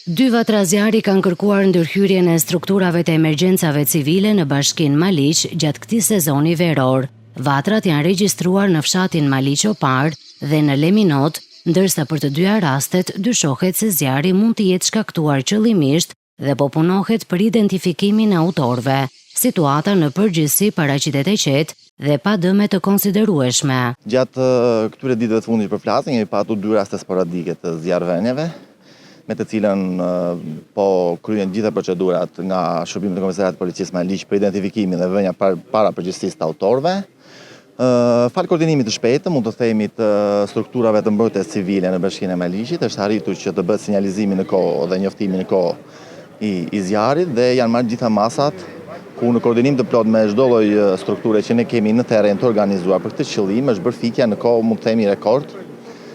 Dy vatra zjarri kanë kërkuar ndërhyrjen e strukturave të emergjencave civile në bashkinë Maliq gjatë këtij sezoni veror. Vatrat janë regjistruar në fshatin Maliqo Parë dhe në Leminot, ndërsa për të dyja rastet dyshohet se zjarri mund të jetë shkaktuar qëllimisht dhe po punohet për identifikimin e autorëve. Situata në përgjithësi paraqitet e qetë dhe pa dëme të konsiderueshme. Gjatë këtyre ditëve të fundit që përflasim, kemi patur dy raste sporadike të zjarrvënieve, me të cilën po kryen gjitha procedurat nga shërbimet e Komisariatit të Policisë Maliq për identifikimin dhe vënia para përgjegjësisë të autorëve. Fal koordinimit të shpejtë, mund të themi të strukturave të mbrojtjes civile në bashkinë e Maliqit, është arritur që të bëhet sinjalizimi në kohë dhe njoftimi në kohë i zjarrit dhe janë marrë gjitha masat ku në koordinim të plot me çdo lloj strukture që ne kemi në terren të organizuar për këtë qëllim është bërë fikja në kohë, mund të themi, rekord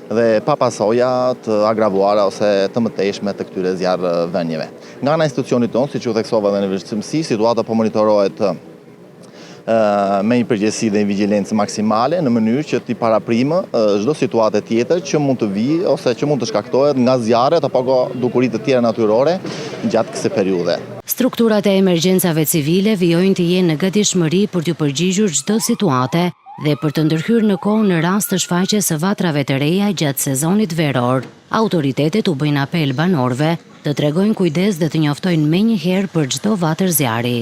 dhe pa pasoja të agravuara ose të mëtejshme të këtyre zjarrvënieve. Nga ana e institucionit tonë, siç u theksova edhe në vështirësi, situata po monitorohet me një përgjegjësi dhe një vigjilencë maksimale në mënyrë që t'i paraprimë çdo situatë tjetër që mund të vijë ose që mund të shkaktohet nga zjarret apo dukuritë të tjera natyrore gjatë kësaj periudhe. Strukturat e emergjencave civile vijojnë të jenë në gatishmëri për t'u përgjigjur çdo situate dhe për të ndërhyrë në kohë në rast të shfaqjes së vatrave të reja gjatë sezonit veror. Autoritetet u bëjnë apel banorëve të tregojnë kujdes dhe të njoftojnë menjëherë për çdo vatër zjarri.